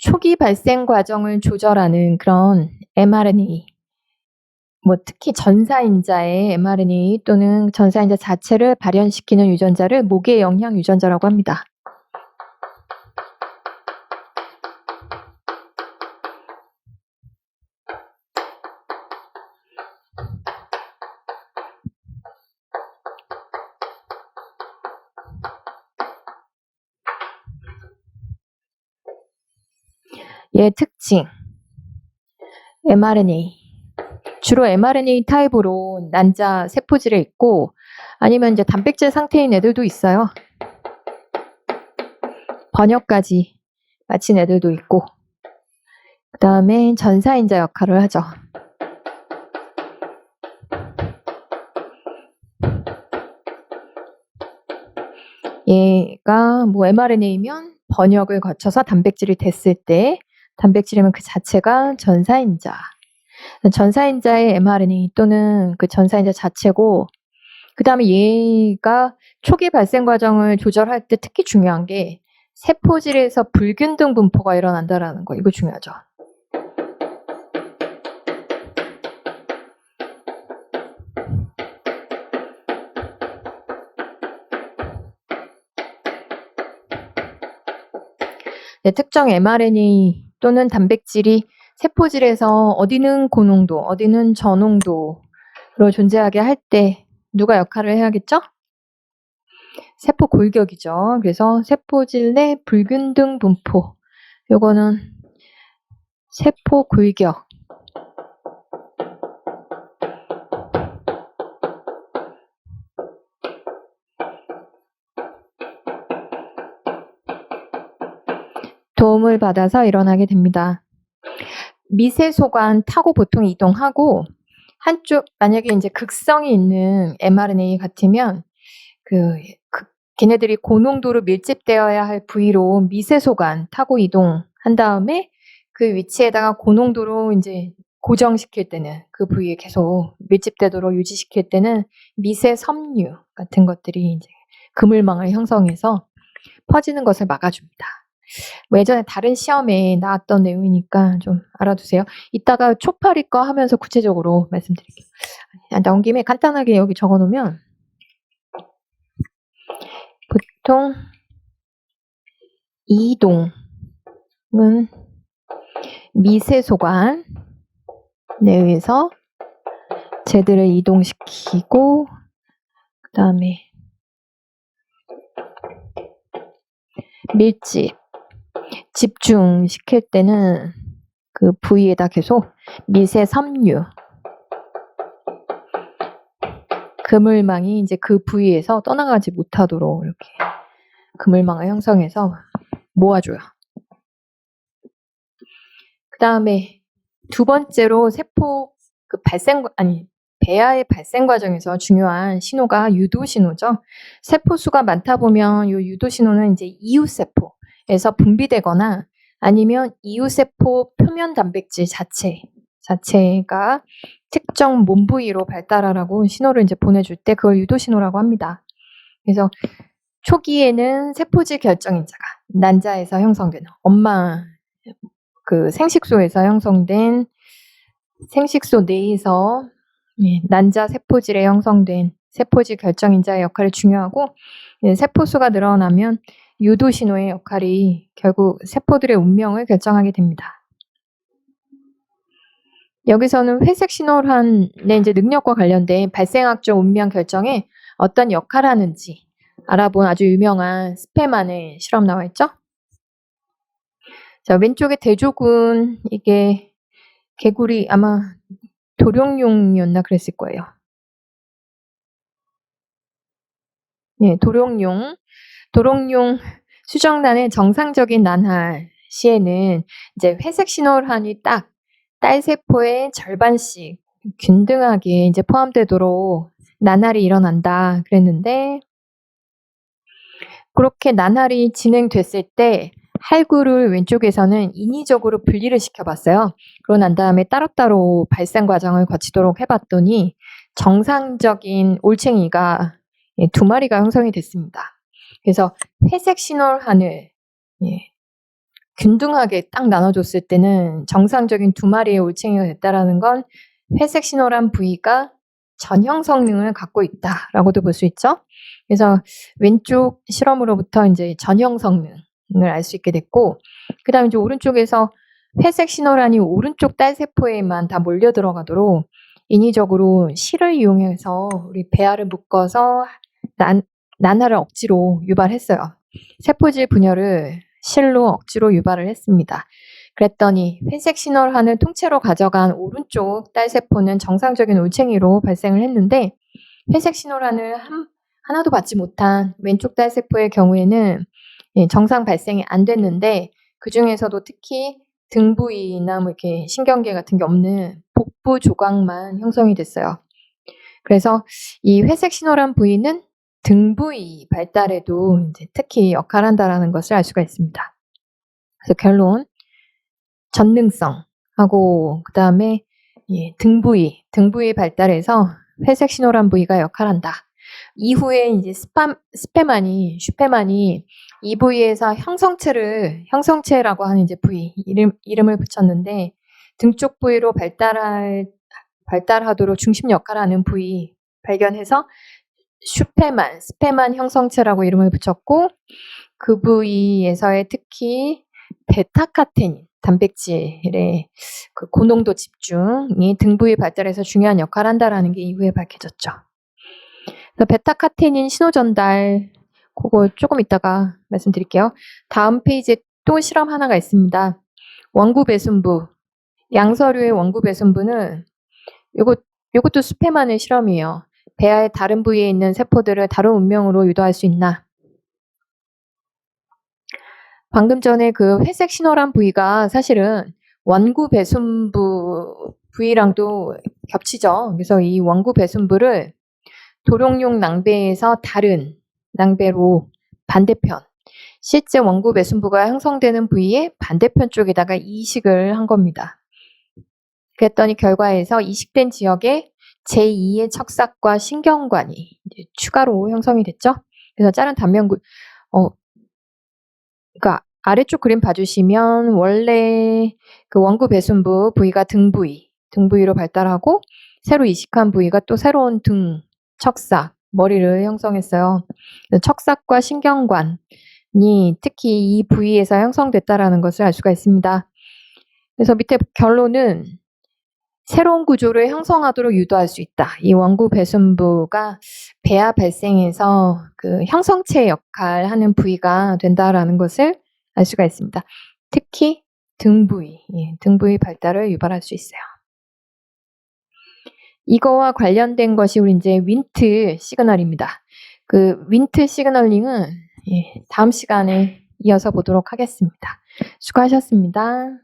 초기 발생 과정을 조절하는 그런 mRNA, 특히 전사인자의 mRNA 또는 전사인자 자체를 발현시키는 유전자를 목의 영향 유전자라고 합니다. 얘의 특징, mRNA. 주로 mRNA 타입으로 난자 세포질에 있고 아니면 이제 단백질 상태인 애들도 있어요. 번역까지 마친 애들도 있고 그 다음에 전사인자 역할을 하죠. 얘가 mRNA면 번역을 거쳐서 단백질이 됐을 때 단백질이면 그 자체가 전사인자. 전사인자의 mRNA 또는 그 전사인자 자체고 그 다음에 얘가 초기 발생 과정을 조절할 때 특히 중요한 게 세포질에서 불균등 분포가 일어난다라는 거. 이거 중요하죠. 특정 mRNA 또는 단백질이 세포질에서 어디는 고농도, 어디는 저농도로 존재하게 할 때 누가 역할을 해야겠죠? 세포 골격이죠. 그래서 세포질 내 불균등 분포. 요거는 세포 골격. 도움을 받아서 일어나게 됩니다. 미세소관 타고 보통 이동하고 한쪽 만약에 이제 극성이 있는 mRNA 같으면 걔네들이 고농도로 밀집되어야 할 부위로 미세소관 타고 이동한 다음에 그 위치에다가 고농도로 이제 고정시킬 때는 그 부위에 계속 밀집되도록 유지시킬 때는 미세 섬유 같은 것들이 이제 그물망을 형성해서 퍼지는 것을 막아줍니다. 예전에 다른 시험에 나왔던 내용이니까 좀 알아두세요. 이따가 초파리 거 하면서 구체적으로 말씀드릴게요. 나온 김에 간단하게 여기 적어놓으면 보통 이동은 미세소관에 의해서 쟤들을 이동시키고 그 다음에 밀집 집중시킬 때는 그 부위에다 계속 미세 섬유 그물망이 이제 그 부위에서 떠나가지 못하도록 이렇게 그물망을 형성해서 모아줘요. 그 다음에 두 번째로 세포 배아의 발생 과정에서 중요한 신호가 유도 신호죠. 세포 수가 많다 보면 이 유도 신호는 이제 이웃세포에서 분비되거나 아니면 이웃세포 표면 단백질 자체가 특정 몸 부위로 발달하라고 신호를 이제 보내줄 때 그걸 유도 신호라고 합니다. 그래서 초기에는 세포질 결정인자가 난자에서 형성되는 엄마 생식소에서 형성된 생식소 내에서 난자 세포질에 형성된 세포질 결정인자의 역할이 중요하고 세포수가 늘어나면 유도 신호의 역할이 결국 세포들의 운명을 결정하게 됩니다. 여기서는 회색 신호란의 이제 능력과 관련된 발생학적 운명 결정에 어떤 역할을 하는지 알아본 아주 유명한 스페만의 실험 나와 있죠? 자, 왼쪽에 대조군 이게 개구리 아마 도룡뇽이었나 그랬을 거예요. 네, 도룡뇽 수정란의 정상적인 난할 시에는 이제 회색 신호란이 딱 딸세포의 절반씩 균등하게 이제 포함되도록 난할이 일어난다 그랬는데 그렇게 난할이 진행됐을 때 할구를 왼쪽에서는 인위적으로 분리를 시켜봤어요. 그러고 난 다음에 따로따로 발생 과정을 거치도록 해봤더니 정상적인 올챙이가 2마리가 형성이 됐습니다. 그래서 회색 신호란을 균등하게 딱 나눠줬을 때는 정상적인 두 마리의 올챙이가 됐다라는 건 회색 신호란 부위가 전형 성능을 갖고 있다라고도 볼 수 있죠. 그래서 왼쪽 실험으로부터 이제 전형 성능을 알 수 있게 됐고, 그 다음에 이제 오른쪽에서 회색 신호란이 오른쪽 딸 세포에만 다 몰려 들어가도록 인위적으로 실을 이용해서 우리 배아를 묶어서 난하를 억지로 유발했어요. 세포질 분열을 실로 억지로 유발을 했습니다. 그랬더니 회색 신호란을 통째로 가져간 오른쪽 딸 세포는 정상적인 올챙이로 발생을 했는데, 회색 신호란을 하나도 받지 못한 왼쪽 딸 세포의 경우에는 정상 발생이 안 됐는데, 그 중에서도 특히 등 부위나 뭐 이렇게 신경계 같은 게 없는 복부 조각만 형성이 됐어요. 그래서 이 회색 신호란 부위는 등 부위 발달에도 이제 특히 역할한다라는 것을 알 수가 있습니다. 그래서 결론, 전능성하고 그 다음에 등 부위 발달에서 회색 신호란 부위가 역할한다. 이후에 이제 슈페만이 이 부위에서 형성체라고 하는 이제 부위 이름을 붙였는데, 등 쪽 부위로 발달하도록 중심 역할을 하는 부위 발견해서 스페만 형성체라고 이름을 붙였고, 그 부위에서의 특히 베타카테닌 단백질의 그 고농도 집중이 등 부위 발달에서 중요한 역할을 한다라는 게 이후에 밝혀졌죠. 그래서 베타카테닌 신호 전달, 그거 조금 이따가 말씀드릴게요. 다음 페이지에 또 실험 하나가 있습니다. 원구 배순부, 양서류의 원구 배순부는 요것도 스페만의 실험이에요. 배아의 다른 부위에 있는 세포들을 다른 운명으로 유도할 수 있나? 방금 전에 그 회색 신호란 부위가 사실은 원구 배순부 부위랑도 겹치죠. 그래서 이 원구 배순부를 도룡뇽 낭배에서 다른 낭배로 반대편, 실제 원구 배순부가 형성되는 부위의 반대편 쪽에다가 이식을 한 겁니다. 그랬더니 결과에서 이식된 지역에 제2의 척삭과 신경관이 이제 추가로 형성이 됐죠. 그래서 자른 단면구, 그러니까 아래쪽 그림 봐주시면 원래 그 원구 배순부 부위가 등 부위로 발달하고, 새로 이식한 부위가 또 새로운 등, 척삭, 머리를 형성했어요. 척삭과 신경관이 특히 이 부위에서 형성됐다라는 것을 알 수가 있습니다. 그래서 밑에 결론은 새로운 구조를 형성하도록 유도할 수 있다. 이 원구 배순부가 배아 발생에서 그 형성체 역할을 하는 부위가 된다라는 것을 알 수가 있습니다. 특히 등 부위 발달을 유발할 수 있어요. 이거와 관련된 것이 우리 이제 윈트 시그널입니다. 그 윈트 시그널링은 다음 시간에 이어서 보도록 하겠습니다. 수고하셨습니다.